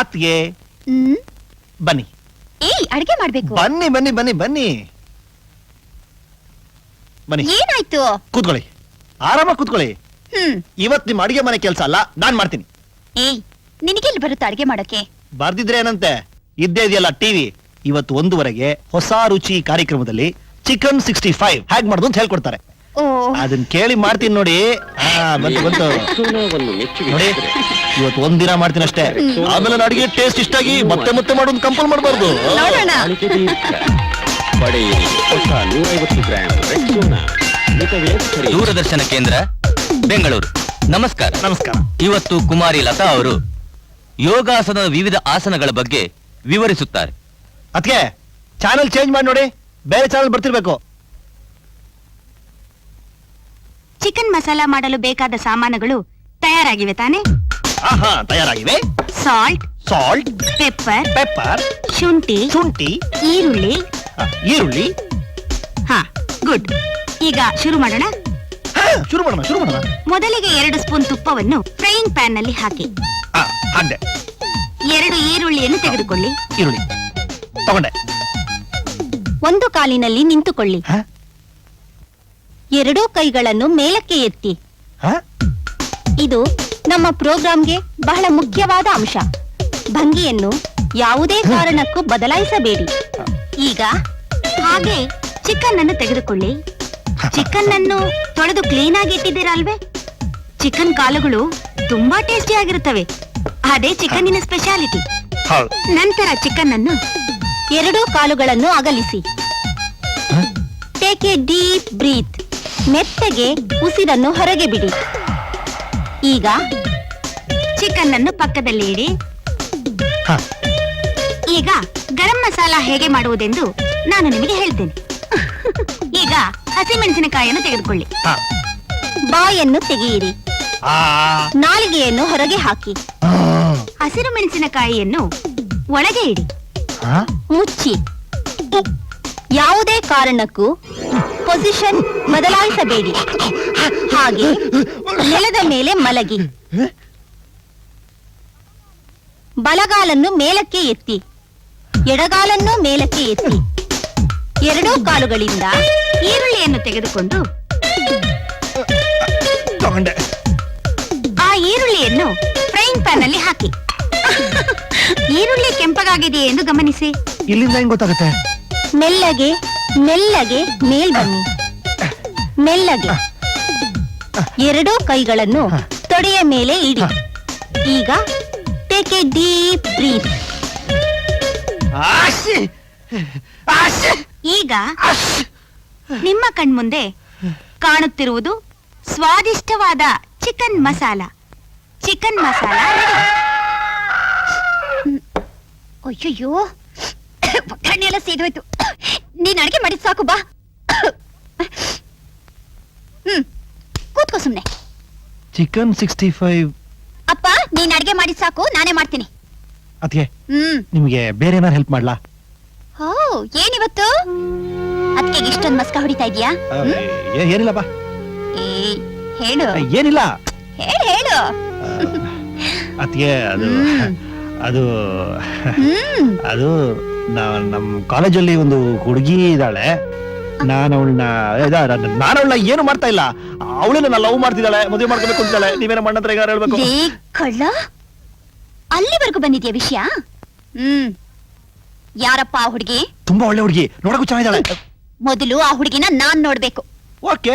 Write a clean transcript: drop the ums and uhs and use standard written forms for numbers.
ಅತ್ಗೆ ಬನ್ನಿ. ಏಯ್, ಅಡಿಗೆ ಮಾಡ್ಬೇಕು. ಬನ್ನಿ ಬನ್ನಿ ಬನ್ನಿ ಬನ್ನಿ ಬನ್ನಿ. ಏನಾಯ್ತು? ಕೂತ್ಕೊಳ್ಳಿ, ಆರಾಮಾಗಿ ಕೂತ್ಕೊಳ್ಳಿ. ಇವತ್ ನಿಮ್ ಅಡಿಗೆ ಮನೆ ಕೆಲಸ ಅಲ್ಲ, ನಾನ್ ಮಾಡ್ತೀನಿ. ಏಯ್, ನಿನಗೆಲ್ಲಿ ಬರುತ್ತೆ ಅಡಿಗೆ ಮಾಡಕ್ಕೆ? ಬರ್ದಿದ್ರೆ ಏನಂತೆ, ಇದ್ದೇ ಇದೆಯಲ್ಲ ಟಿವಿ. ಇವತ್ತು 1:15 ಹೊಸ ರುಚಿ ಕಾರ್ಯಕ್ರಮದಲ್ಲಿ ಚಿಕನ್ 65 ಹೇಗ್ ಮಾಡೋದು ಅಂತ ಹೇಳ್ಕೊಡ್ತಾರೆ. ಅದನ್ನ ಕೇಳಿ ಮಾಡ್ತೀನಿ ನೋಡಿ. ಬಂತು ನೋಡಿ, ಇವತ್ತು ಒಂದಿನ ಮಾಡ್ತೀನಿ ಅಷ್ಟೇ. ಆಮೇಲೆ ಅಡಿಗೆ ಟೇಸ್ಟ್ ಇಷ್ಟ ಆಗಿ ಮತ್ತೆ ಮತ್ತೆ ಮಾಡೋದು ಕಂಪಲ್ ಮಾಡಬಾರ್ದು. ದೂರದರ್ಶನ ಕೇಂದ್ರ ಬೆಂಗಳೂರು. ನಮಸ್ಕಾರ. ನಮಸ್ಕಾರ. ಇವತ್ತು ಕುಮಾರಿ ಲತಾ ಅವರು ಯೋಗಾಸನದ ವಿವಿಧ ಆಸನಗಳ ಬಗ್ಗೆ ವಿವರಿಸುತ್ತಾರೆ. ಅದಕ್ಕೆ ಚಾನೆಲ್ ಚೇಂಜ್ ಮಾಡಿ ನೋಡಿ, ಬೇರೆ ಚಾನೆಲ್ ಬರ್ತಿರ್ಬೇಕು. ಚಿಕನ್ ಮಸಾಲಾ ಮಾಡಲು ಬೇಕಾದ ಸಾಮಾನುಗಳು ತಯಾರಾಗಿವೆ ತಾನೆ? ತಯಾರಾಗಿವೆ. ಸಾಲ್ಟ್, ಸಾಲ್ಟ್, ಪೆಪ್ಪರ್, ಪೆಪ್ಪರ್, ಶುಂಠಿ, ಶುಂಠಿ, ಈರುಳ್ಳಿ. ಈರುಳ್ಳಿ. ಗುಡ್. ಈಗ ಶುರು ಮಾಡೋಣ. ಶುರು ಮಾಡೋಣ. ಮೊದಲಿಗೆ 2 ಸ್ಪೂನ್ ತುಪ್ಪವನ್ನು ಫ್ರೈಯಿಂಗ್ ಪ್ಯಾನ್ ನಲ್ಲಿ ಹಾಕಿ. ಹಾಕ್ದೆ. 2 ಈರುಳ್ಳಿಯನ್ನು ತೆಗೆದುಕೊಳ್ಳಿ. ಈರುಳ್ಳಿ ತಗೊಂಡೆ. ಒಂದು ಕಾಲಿನಲ್ಲಿ ನಿಂತುಕೊಳ್ಳಿ. 2 ಕೈಗಳನ್ನು ಮೇಲಕ್ಕೆ ಎತ್ತಿ. ಇದು ನಮ್ಮ ಪ್ರೋಗ್ರಾಂಗೆ ಬಹಳ ಮುಖ್ಯವಾದ ಅಂಶ. ಭಂಗಿಯನ್ನು ಯಾವುದೇ ಕಾರಣಕ್ಕೂ ಬದಲಾಯಿಸಬೇಡಿ. ಈಗ ಹಾಗೆ ಚಿಕನ್ ಅನ್ನು ತೆಗೆದುಕೊಳ್ಳಿ. ಚಿಕನ್ ಅನ್ನು ತೊಳೆದು ಕ್ಲೀನ್ ಆಗಿ ಇಟ್ಟಿದ್ದೀರಾ ಅಲ್ವೇ? ಚಿಕನ್ ಕಾಲುಗಳು ತುಂಬಾ ಟೇಸ್ಟಿ ಆಗಿರುತ್ತವೆ. ಅದೇ ಚಿಕನ್ನಿನ ಸ್ಪೆಷಾಲಿಟಿ. ನಂತರ ಚಿಕನ್ ಅನ್ನು 2 ಕಾಲುಗಳನ್ನು ಅಗಲಿಸಿ. Take a deep breath. ಮೆತ್ತಗೆ ಉಸಿರನ್ನು ಹೊರಗೆ ಬಿಡಿ. ಈಗ ಚಿಕನ್ ಅನ್ನು ಪಕ್ಕದಲ್ಲಿ ಇಡಿ. ಈಗ ಗರಂ ಮಸಾಲ ಹೇಗೆ ಮಾಡುವುದೆಂದು ನಾನು ನಿಮಗೆ ಹೇಳ್ತೇನೆ. ಈಗ ಹಸಿಮೆಣಸಿನಕಾಯಿಯನ್ನು ತೆಗೆದುಕೊಳ್ಳಿ. ಬಾಯನ್ನು ತೆಗೆಯಿರಿ. ನಾಲಿಗೆಯನ್ನು ಹೊರಗೆ ಹಾಕಿ. ಹಸಿರು ಮೆಣಸಿನಕಾಯಿಯನ್ನು ಒಳಗೆ ಇಡಿ. ಮುಚ್ಚಿ. ಯಾವುದೇ ಕಾರಣಕ್ಕೂ ಪೊಸಿಷನ್ ಬದಲಾಯಿಸಬೇಡಿ. ಹಾಗೆ ನೆಲದ ಮೇಲೆ ಮಲಗಿ. ಬಲಗಾಲನ್ನು ಮೇಲಕ್ಕೆ ಎತ್ತಿ, ಎಡಗಾಲನ್ನು ಮೇಲಕ್ಕೆ ಎತ್ತಿ. 2 ಕಾಲುಗಳಿಂದ ಈರುಳ್ಳಿಯನ್ನು ತೆಗೆದುಕೊಂಡು ಆ ಈರುಳ್ಳಿಯನ್ನು ಫ್ರೈಯಿಂಗ್ ಪ್ಯಾನ್ ಅಲ್ಲಿ ಹಾಕಿ. ಈರುಳ್ಳಿ ಕೆಂಪಗಾಗಿದೆಯೇ ಎಂದು ಗಮನಿಸಿ. ಇಲ್ಲಿಂದ ಹೆಂಗ್ ಗೊತ್ತಾಗುತ್ತೆ? ಮೆಲ್ಲಗೆ ಮೆಲ್ಲಗೆ ಮೇಲ್ ಬನ್ನಿ. ಮೆಲ್ಲಗೆ 2 ಕೈಗಳನ್ನು ತೊಡೆಯ ಮೇಲೆ ಇಡಿ. ಈಗ ಟೇಕ್ ಎ ಡೀಪ್ ಬ್ರೀತ್. ಈಗ ನಿಮ್ಮ ಕಣ್ಮುಂದೆ ಕಾಣುತ್ತಿರುವುದು ಸ್ವಾದಿಷ್ಟವಾದ chicken masala. Chicken masala ready. ಅಯ್ಯಯ್ಯೋ, ಒಗ್ಗರಣೆ ಎಲ್ಲ ಸೇದೋಯ್ತು. ನೀನ್ ಅಡಿಗೆ ಮಾಡಿದ್ ಸಾಕು, ಬಾ. ಕೂತ್ಕೋ ಸುಮ್ನೆ. ಚಿಕನ್ 65. ಅಪ್ಪ, ನೀನ್ ಅಡಿಗೆ ಮಾಡಿದ್ ಸಾಕು, ನಾನೇ ಮಾಡ್ತೀನಿ. ಅದಕ್ಕೆ ನಿಮ್ಗೆ ಬೇರೆ ಏನಾರು ಹೆಲ್ಪ್ ಮಾಡ್ಲಾ? ಏನಿವತ್ತು ಅದಕ್ಕೆ ಇಷ್ಟೊಂದು ಮಸ್ಕ ಹೊಡಿತಾ ಇದೀಯಾ? ಏನಿಲ್ಲ ಬಾ. ಹೇಳು. ಏನಿಲ್ಲ, ಹೇಳು. ಅದಕ್ಕೆ ಅದು ನಮ್ ಕಾಲೇಜಲ್ಲಿ ಒಂದು ಹುಡುಗಿ ಇದ್ದಾಳೆ. ನಾನು ಅವಳನ್ನ ಏನು ಮಾಡ್ತಾ ಇಲ್ಲ. ಅವಳನ್ನ ಲವ್ ಮಾಡ್ತಿದ್ದಾಳೆ, ಮದುವೆ ಮಾಡ್ಕೋಬೇಕು ಅಂತಿದ್ದಾಳೆ. ನೀವೇನ ಮಣ್ಣ ಹತ್ರ ಈಗ ಹೇಳ್ಬೇಕು. ಕಳ್ಳ, ಅಲ್ಲಿವರೆಗೂ ಬಂದಿದ್ಯಾ ವಿಷಯ? ಯಾರಪ್ಪ ಆ ಹುಡುಗಿ? ತುಂಬಾ ಒಳ್ಳೆ ಹುಡುಗಿ, ನೋಡಕ್ಕೂ ಚೆನ್ನಾಗಿದ್ದಾಳೆ. ಮೊದಲು ಆ ಹುಡುಗಿನ ನಾನ್ ನೋಡ್ಬೇಕು. ಓಕೆ,